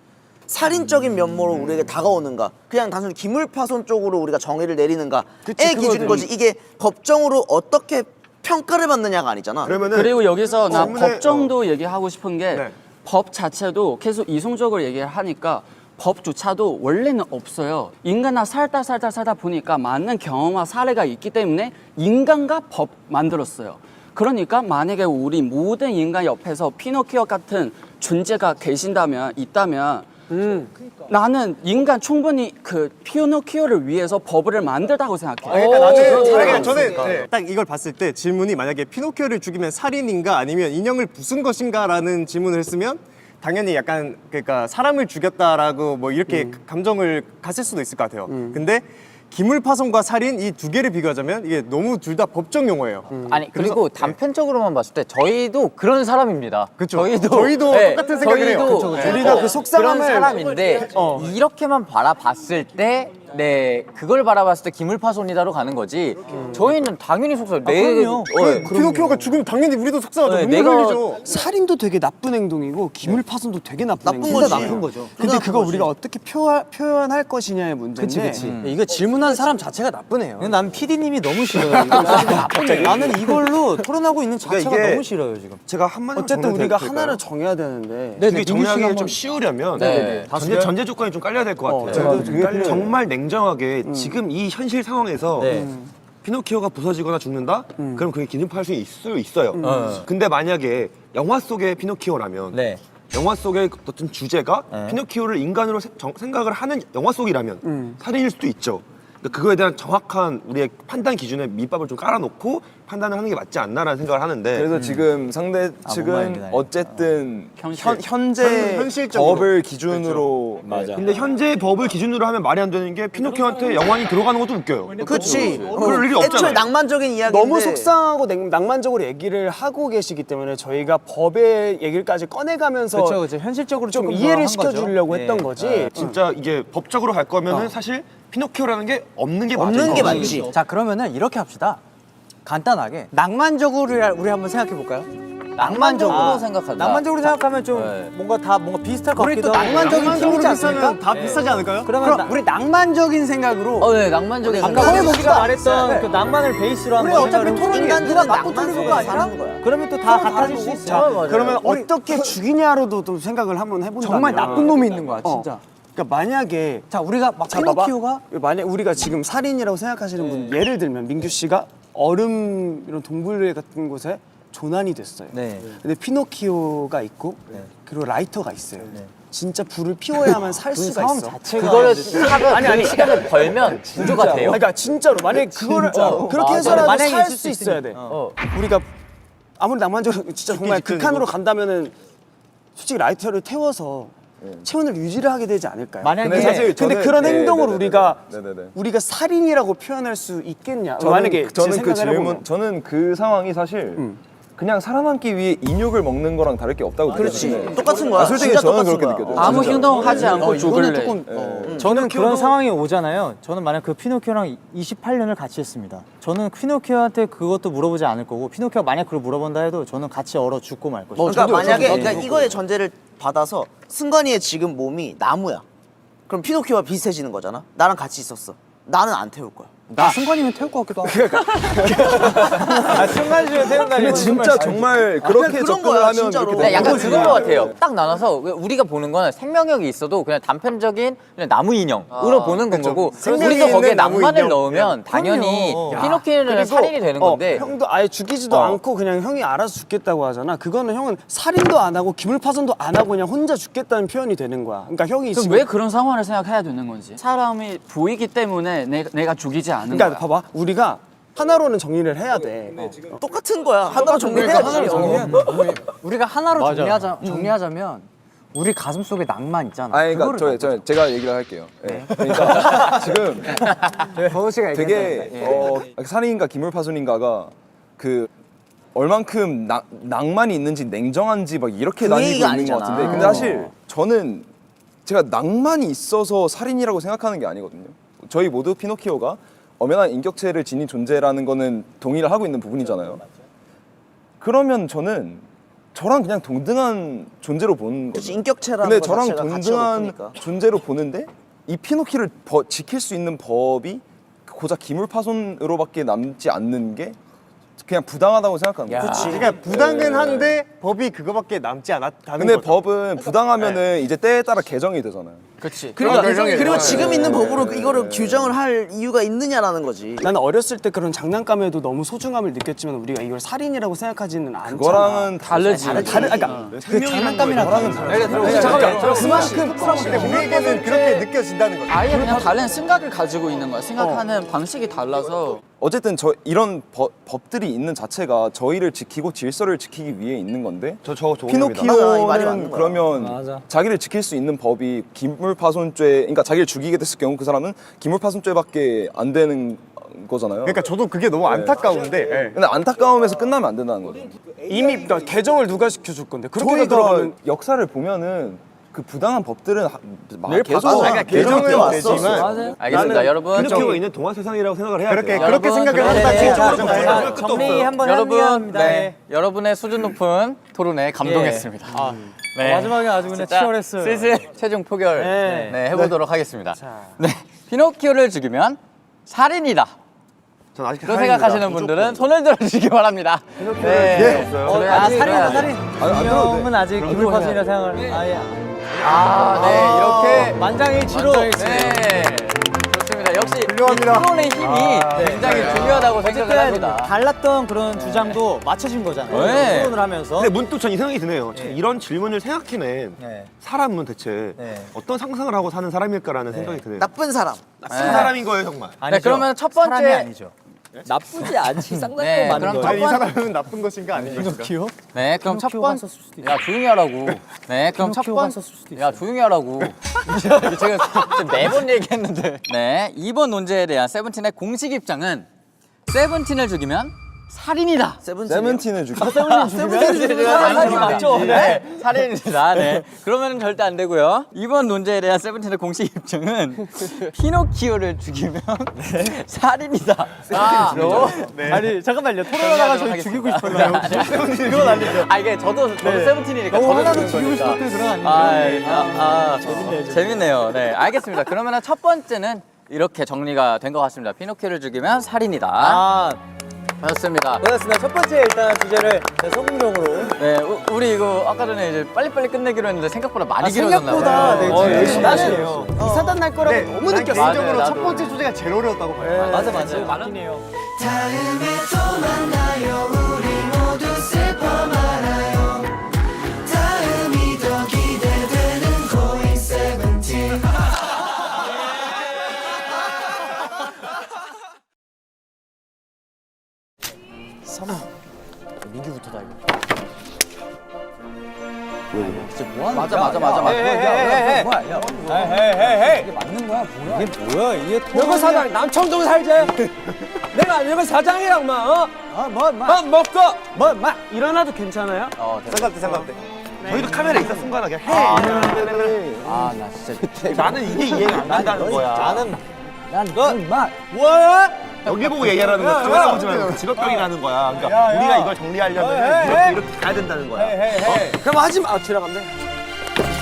[SPEAKER 12] 살인적인 면모로 우리에게 다가오는가, 그냥 단순히 기물파손 쪽으로 우리가 정의를 내리는가의 기준인 거지. 이게 법정으로 어떻게 평가를 받느냐가 아니잖아.
[SPEAKER 8] 그리고 여기서 나 법정도 얘기하고 싶은 게 법 자체도 계속 이성적으로 얘기를 하니까 법조차도 원래는 없어요. 인간과 살다 보니까 많은 경험과 사례가 있기 때문에 인간과 법 만들었어요. 그러니까 만약에 우리 모든 인간 옆에서 피노키오 같은 존재가 있다면 나는 인간 충분히 그 피노키오를 위해서 법을 만들다고 생각해요.
[SPEAKER 10] 그러니까 저는 딱 이걸 봤을 때 질문이 만약에 피노키오를 죽이면 살인인가 아니면 인형을 부순 것인가라는 질문을 했으면 당연히 약간 그러니까 사람을 죽였다라고 뭐 이렇게 감정을 갔을 수도 있을 것 같아요. 근데 기물파손과 살인 이 두 개를 비교하자면 이게 너무 둘 다 법정 용어예요.
[SPEAKER 1] 아니 그리고 단편적으로만 봤을 때 저희도 그런 사람입니다.
[SPEAKER 10] 그쵸.
[SPEAKER 1] 저희도
[SPEAKER 10] 똑같은 생각을 해요.
[SPEAKER 1] 저희도
[SPEAKER 5] 우리가 그 속상함을
[SPEAKER 1] 그런 사람인데 이렇게만 바라봤을 때 네 그걸 바라봤을 때 기물파손이다로 가는 거지. 저희는 당연히 속상.
[SPEAKER 4] 그럼요.
[SPEAKER 10] 피노키오가 죽으면 당연히 우리도 속상하죠.
[SPEAKER 1] 네,
[SPEAKER 10] 눈물
[SPEAKER 1] 내가-
[SPEAKER 10] 흘리죠.
[SPEAKER 5] 살인도 되게 나쁜 행동이고 기물파손도 되게 나쁜
[SPEAKER 12] 나쁜
[SPEAKER 5] 행동이야.
[SPEAKER 12] 거지.
[SPEAKER 4] 나쁜 거죠.
[SPEAKER 5] 근데 그거 우리가 어떻게 표현할 것이냐의 문제인데
[SPEAKER 4] 그치.
[SPEAKER 6] 이거 질문한 사람 자체가 나쁘네요.
[SPEAKER 4] 근데 난 PD님이 너무 싫어요. 이거 나쁜 나는 이걸로 토론하고 있는 자체가
[SPEAKER 2] 이게-
[SPEAKER 4] 너무 싫어요 지금.
[SPEAKER 2] 제가 한마디로
[SPEAKER 5] 어쨌든 우리가
[SPEAKER 2] 될까요?
[SPEAKER 5] 하나를 정해야 되는데
[SPEAKER 2] 그게 정리하기 좀 쉬우려면
[SPEAKER 1] 네.
[SPEAKER 2] 전제 조건이 좀 깔려야 될 것 같아요. 정말 냉정하게 지금 이 현실 상황에서 피노키오가 부서지거나 죽는다? 그럼 그게 기념할 수 있어요. 근데 만약에 영화 속의 피노키오라면 영화 속의 어떤 주제가 피노키오를 인간으로 생각을 하는 영화 속이라면 살인일 수도 있죠. 그러니까 그거에 대한 정확한 우리의 판단 기준에 밑밥을 좀 깔아놓고 판단을 하는 게 맞지 않나라는 생각을 하는데
[SPEAKER 11] 그래서 지금 상대 측은
[SPEAKER 4] 말인지
[SPEAKER 11] 어쨌든
[SPEAKER 8] 현실.
[SPEAKER 11] 현재
[SPEAKER 10] 현실적으로.
[SPEAKER 11] 법을 기준으로
[SPEAKER 2] 근데 현재 법을 기준으로 하면 말이 안 되는 게 피노키오한테 영환이 들어가는 것도 웃겨요.
[SPEAKER 12] 그치.
[SPEAKER 2] 그럴 일이
[SPEAKER 12] 애초에
[SPEAKER 2] 없잖아요.
[SPEAKER 12] 낭만적인 이야기인데
[SPEAKER 5] 너무 속상하고 낭만적으로 얘기를 하고 계시기 때문에 저희가 법의 얘기까지 꺼내가면서
[SPEAKER 4] 그렇죠. 현실적으로
[SPEAKER 5] 좀
[SPEAKER 4] 조금
[SPEAKER 5] 이해를
[SPEAKER 4] 한 거죠.
[SPEAKER 5] 시켜주려고
[SPEAKER 4] 네.
[SPEAKER 5] 했던 거지.
[SPEAKER 2] 진짜 이게 법적으로 갈 거면은 사실 피노키오라는 게 없는 게 맞아요.
[SPEAKER 12] 없는 게 맞지.
[SPEAKER 6] 자 그러면은 이렇게 합시다. 간단하게 낭만적으로 우리 한번 생각해 볼까요?
[SPEAKER 1] 낭만적으로 생각한다.
[SPEAKER 4] 낭만적으로 생각하면 좀
[SPEAKER 1] 네.
[SPEAKER 4] 뭔가 비슷할 것
[SPEAKER 6] 우리
[SPEAKER 4] 같기도
[SPEAKER 6] 또
[SPEAKER 4] 하고.
[SPEAKER 6] 낭만적인 팀이지 않습니까?
[SPEAKER 10] 다 비슷하지 않을까요?
[SPEAKER 6] 그럼 우리 낭만적인 생각으로
[SPEAKER 1] 네 낭만적인
[SPEAKER 4] 아까
[SPEAKER 1] 생각.
[SPEAKER 4] 허영 씨가 말했던 그 낭만을 베이스로 한
[SPEAKER 6] 우리
[SPEAKER 4] 거
[SPEAKER 6] 어차피
[SPEAKER 4] 생각을
[SPEAKER 6] 토론이
[SPEAKER 12] 인간들은
[SPEAKER 6] 누가 맞고 틀린 거가 아니라
[SPEAKER 12] 사는 거야.
[SPEAKER 4] 그러면 또 다 같아질 수 있어요.
[SPEAKER 5] 그러면 어떻게 죽이냐로도 좀 생각을 한번 해본다면
[SPEAKER 6] 정말 나쁜 놈이 있는 거야 진짜.
[SPEAKER 5] 그러니까 만약에
[SPEAKER 6] 자 우리가 막
[SPEAKER 5] 자, 봐봐.
[SPEAKER 6] 피노키오가
[SPEAKER 5] 만약 우리가 지금 살인이라고 생각하시는 분 예를 들면 민규 씨가 얼음 이런 동굴 같은 곳에 조난이 됐어요.
[SPEAKER 4] 네.
[SPEAKER 5] 근데 피노키오가 있고 그리고 라이터가 있어요. 진짜 불을 피워야만 살 수가 있어.
[SPEAKER 1] 그거를 시간을 벌면 구조가 돼요.
[SPEAKER 5] 그러니까 진짜로 만약에 그거를 그렇게 해서라도
[SPEAKER 4] 만약에
[SPEAKER 5] 살
[SPEAKER 4] 있을
[SPEAKER 5] 수
[SPEAKER 4] 수
[SPEAKER 5] 있어야 돼. 우리가 아무리 낭만적으로 진짜 정말 극한으로 간다면은 솔직히 라이터를 태워서 체온을 유지를 하게 되지 않을까요?
[SPEAKER 4] 만약에
[SPEAKER 11] 근데 사실
[SPEAKER 5] 근데
[SPEAKER 11] 저는-
[SPEAKER 5] 그런
[SPEAKER 11] 네,
[SPEAKER 5] 행동을
[SPEAKER 11] 네네네.
[SPEAKER 5] 우리가
[SPEAKER 11] 네네네.
[SPEAKER 5] 우리가 살인이라고 표현할 수 있겠냐?
[SPEAKER 11] 저는,
[SPEAKER 5] 만약에
[SPEAKER 11] 저는
[SPEAKER 5] 제
[SPEAKER 11] 그
[SPEAKER 5] 생각을 해보면.
[SPEAKER 11] 질문 저는 그 상황이 사실 그냥 살아남기 위해 인육을 먹는 거랑 다를 게 없다고 느껴요.
[SPEAKER 12] 똑같은 거야.
[SPEAKER 11] 솔직히
[SPEAKER 12] 진짜
[SPEAKER 11] 저는
[SPEAKER 12] 똑같은
[SPEAKER 11] 그렇게
[SPEAKER 12] 거야.
[SPEAKER 11] 느껴져요.
[SPEAKER 8] 아무
[SPEAKER 11] 진짜.
[SPEAKER 8] 행동하지 않고 죽을래.
[SPEAKER 4] 저는 그런 상황이 오잖아요. 저는 만약 그 피노키오랑 28년을 같이 했습니다. 저는 피노키오한테 그것도 물어보지 않을 거고 피노키오가 만약 그걸 물어본다 해도 저는 같이 얼어 죽고 말 것이다.
[SPEAKER 12] 그러니까 만약에 그러니까 이거의 전제를 받아서 승관이의 지금 몸이 나무야. 그럼 피노키오와 비슷해지는 거잖아. 나랑 같이 있었어. 나는 안 태울 거야.
[SPEAKER 6] 나 순간이면 태울 것 같기도 하고.
[SPEAKER 4] 순간 중에 태운다.
[SPEAKER 11] 근데 진짜 정말 그렇게
[SPEAKER 12] 그런
[SPEAKER 11] 접근을
[SPEAKER 12] 거야,
[SPEAKER 11] 하면
[SPEAKER 12] 진짜로.
[SPEAKER 11] 그렇게
[SPEAKER 1] 네,
[SPEAKER 11] 되는
[SPEAKER 1] 약간
[SPEAKER 11] 거지.
[SPEAKER 1] 그건 것 같아요. 딱 나눠서 우리가 보는 건 생명력이 있어도 그냥 단편적인 그냥 나무 인형으로 보는 건 거고
[SPEAKER 5] 생명이
[SPEAKER 1] 우리도 거기에
[SPEAKER 5] 있는 나무
[SPEAKER 1] 낭만을
[SPEAKER 5] 인형.
[SPEAKER 1] 넣으면 당연히 피노키오는 살인이 되는 건데
[SPEAKER 5] 형도 아예 죽이지도 않고 그냥 형이 알아서 죽겠다고 하잖아. 그거는 형은 살인도 안 하고 기물파손도 안 하고 그냥 혼자 죽겠다는 표현이 되는 거야. 그러니까 형이
[SPEAKER 8] 그럼
[SPEAKER 5] 지금
[SPEAKER 8] 왜 그런 상황을 생각해야 되는 건지. 사람이 보이기 때문에 내가 죽이지 않은
[SPEAKER 5] 그러니까
[SPEAKER 8] 거야.
[SPEAKER 5] 봐봐 우리가 하나로는 정리를 해야 돼.
[SPEAKER 12] 똑같은 거야. 하나로 정리해야지.
[SPEAKER 6] 우리가 하나로 정리하자면 우리 가슴 속에 낭만 있잖아.
[SPEAKER 11] 아니 그러니까 제가 얘기를 할게요. 네. 그러니까 지금
[SPEAKER 6] 버우 씨가
[SPEAKER 11] 되게 살인인가 기물파손인가가 그 얼만큼 낭만이 있는지 냉정한지 막 이렇게
[SPEAKER 12] 그
[SPEAKER 11] 나뉘고
[SPEAKER 12] 얘기가
[SPEAKER 11] 있는 것
[SPEAKER 12] 아니잖아.
[SPEAKER 11] 같은데 근데 사실 저는 제가 낭만이 있어서 살인이라고 생각하는 게 아니거든요. 저희 모두 피노키오가 엄연한 인격체를 지닌 존재라는 거는 동의를 하고 있는 부분이잖아요. 그러면 저는 저랑 그냥 동등한 존재로 보는
[SPEAKER 12] 그치,
[SPEAKER 11] 거죠.
[SPEAKER 12] 인격체라는
[SPEAKER 11] 근데
[SPEAKER 12] 거
[SPEAKER 11] 저랑
[SPEAKER 12] 자체가 가치가
[SPEAKER 11] 동등한
[SPEAKER 12] 높으니까.
[SPEAKER 11] 존재로 보는데 이 피노키를 지킬 수 있는 법이 고작 기물파손으로밖에 남지 않는 게 그냥 부당하다고 생각하는 거예요.
[SPEAKER 10] 그러니까 부당은 한데 법이 그거밖에 남지 않았다는
[SPEAKER 11] 근데
[SPEAKER 10] 거죠.
[SPEAKER 11] 법은 부당하면은 이제 때에 따라 개정이 되잖아요.
[SPEAKER 1] 그렇지.
[SPEAKER 12] 그리고 지금 있는 법으로 이거를 규정을 할 이유가 있느냐라는 거지.
[SPEAKER 5] 나는 어렸을 때 그런 장난감에도 너무 소중함을 느꼈지만 우리가 이걸 살인이라고 생각하지는 않잖아.
[SPEAKER 11] 그거랑은
[SPEAKER 8] 다르지.
[SPEAKER 5] 그러니까 그 장난감이랑
[SPEAKER 10] 근데 우리에게는 그렇게 느껴진다는 거죠.
[SPEAKER 8] 아예 그냥 다른 생각을 가지고 있는 거야. 생각하는 방식이 달라서.
[SPEAKER 11] 어쨌든 이런 법들이 있는 자체가 저희를 지키고 질서를 지키기 위해 있는 건데
[SPEAKER 2] 저거 동의합니다.
[SPEAKER 12] 맞아, 이 말이
[SPEAKER 11] 피노키오는
[SPEAKER 12] 맞는 거야.
[SPEAKER 11] 그러면 자기를 지킬 수 있는 법이 기물파손죄, 그러니까 자기를 죽이게 됐을 경우 그 사람은 기물파손죄밖에 안 되는 거잖아요.
[SPEAKER 10] 그러니까 저도 그게 너무 안타까운데. 예.
[SPEAKER 11] 근데 안타까움에서 끝나면 안 된다는 거죠.
[SPEAKER 5] 이미 개정을 누가 시켜줄 건데 그렇게
[SPEAKER 11] 저희가
[SPEAKER 5] 들어가면
[SPEAKER 11] 역사를 보면은 그 부당한 법들은
[SPEAKER 10] 늘
[SPEAKER 11] 계속
[SPEAKER 10] 바꿔. 개정은 되지만
[SPEAKER 1] 알겠습니다, 여러분.
[SPEAKER 2] 피노키오가 있는 동화 세상이라고 생각을 해야
[SPEAKER 10] 그렇게
[SPEAKER 2] 돼요.
[SPEAKER 10] 그렇게 생각을
[SPEAKER 1] 네,
[SPEAKER 10] 하면
[SPEAKER 1] 네,
[SPEAKER 10] 적극적으로
[SPEAKER 1] 네,
[SPEAKER 10] 바꿔요.
[SPEAKER 4] 정리 한번
[SPEAKER 1] 여러분,
[SPEAKER 4] 합니다.
[SPEAKER 1] 네, 여러분의 수준 높은 토론에 감동했습니다. 네.
[SPEAKER 4] 마지막에 아주 그냥
[SPEAKER 1] 진짜
[SPEAKER 4] 치열했어요.
[SPEAKER 1] 슬슬 최종 포결
[SPEAKER 4] 네.
[SPEAKER 1] 네, 해보도록 하겠습니다. 네, 피노키오를 죽이면 살인이다.
[SPEAKER 2] 전 아직
[SPEAKER 1] 그런 생각하시는 분들은 손을 들어주시기 바랍니다. 네.
[SPEAKER 4] 살인이다 살인.
[SPEAKER 11] 안
[SPEAKER 4] 형은 아직 기물파손이라 생각을 아예.
[SPEAKER 1] 네, 이렇게
[SPEAKER 4] 만장일치로.
[SPEAKER 1] 네, 좋습니다. 역시 훌륭합니다. 토론의 힘이 굉장히 중요하다고 생각을 합니다.
[SPEAKER 4] 달랐던 그런 주장도 맞춰진 거잖아요.
[SPEAKER 1] 네.
[SPEAKER 4] 토론을 하면서.
[SPEAKER 2] 근데 문득 전 이 생각이 드네요. 이런 질문을 생각해낸 사람은 대체 어떤 상상을 하고 사는 사람일까라는 생각이 드네요.
[SPEAKER 12] 나쁜 사람.
[SPEAKER 2] 나쁜 사람인 거예요, 정말.
[SPEAKER 1] 네, 그러면 첫 번째
[SPEAKER 4] 사람이 아니죠.
[SPEAKER 7] 나쁘지 않지. 쌍둥이
[SPEAKER 1] 네,
[SPEAKER 7] 맞는
[SPEAKER 1] 그럼
[SPEAKER 7] 거.
[SPEAKER 10] 아니, 이 사람은 나쁜 것인가 아닌가?
[SPEAKER 1] 네, 그럼 첫
[SPEAKER 4] 피노키오가
[SPEAKER 1] 번째.
[SPEAKER 4] 썼을 수도 있어.
[SPEAKER 1] 야, 조용히 하라고. 네, 그럼 첫
[SPEAKER 4] 피노키오가
[SPEAKER 1] 번째.
[SPEAKER 4] 썼을 수도
[SPEAKER 1] 야, 조용히 하라고. 제가 지금 매번 얘기했는데. 네, 이번 논제에 대한 세븐틴의 공식 입장은 세븐틴을 죽이면 살인이다.
[SPEAKER 11] 세븐틴을 죽여.
[SPEAKER 1] 살인이 맞죠? 네, 살인이다. 네, 그러면 절대 안 되고요. 이번 논제에 대한 세븐틴의 공식 입장은 피노키오를 죽이면 살인이다.
[SPEAKER 4] 아니 잠깐만요. 토론하다가 저희 죽이고 싶었나요?
[SPEAKER 1] 그건 아니죠. 아 이게 저도 세븐틴이니까 저도
[SPEAKER 4] 하나도
[SPEAKER 1] 죽이는
[SPEAKER 4] 죽이고
[SPEAKER 1] 거니까.
[SPEAKER 4] 싶었던 그런 아니죠?
[SPEAKER 1] 재밌네요. 네, 알겠습니다. 그러면 첫 번째는 이렇게 정리가 된 것 같습니다. 피노키오를 죽이면 살인이다. 맞습니다.
[SPEAKER 4] 그렇습니다. 첫 번째 일단 주제를 성공적으로.
[SPEAKER 1] 네, 우리 이거 아까 전에 이제 빨리빨리 끝내기로 했는데 생각보다 많이 길어졌나
[SPEAKER 4] 생각보다
[SPEAKER 1] 봐요.
[SPEAKER 4] 네,
[SPEAKER 1] 열심히
[SPEAKER 4] 하시네요.
[SPEAKER 5] 사단 날 거라고 너무 느꼈어.
[SPEAKER 10] 개인적으로
[SPEAKER 1] 나도.
[SPEAKER 10] 첫 번째 주제가 제일 어려웠다고 봐요.
[SPEAKER 4] 맞아 맞긴 해요.
[SPEAKER 5] 여거 사장 남청동 살제. 내가 여거 사장이랑 막 밥 먹고 일어나도 괜찮아요?
[SPEAKER 10] 상관없대.
[SPEAKER 2] 저희도 카메라 있다 순간하게 해.
[SPEAKER 1] 아, 나 진짜.
[SPEAKER 2] 나는 이게 이해가 안 간다는 거야. 여기 보고 얘기하라는 거야. 카메라 보지 말고 직업병이라는 거야. 그러니까 우리가 이걸 정리하려면 이렇게 가야 된다는 거야.
[SPEAKER 5] 그럼 하지 마. 지나간대.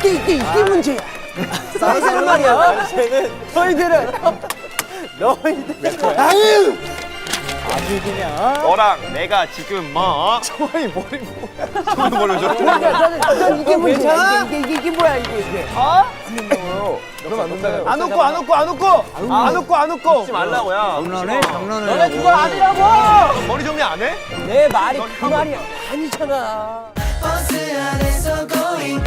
[SPEAKER 5] 이게 문제야.
[SPEAKER 4] 사실 말이야.
[SPEAKER 5] 너희들은
[SPEAKER 4] 아주 그냥.
[SPEAKER 2] 너랑 내가 지금 뭐? 저희 머리 뭐야?
[SPEAKER 5] 이게 문제야. 이게 뭐야 이게. 안 웃고.
[SPEAKER 2] 웃지 말라고요.
[SPEAKER 1] 너네 그거 아니라고!
[SPEAKER 2] 머리 정리 안 해?
[SPEAKER 5] 내 말이 그 말이 아니잖아.
[SPEAKER 13] 버스 안에서 going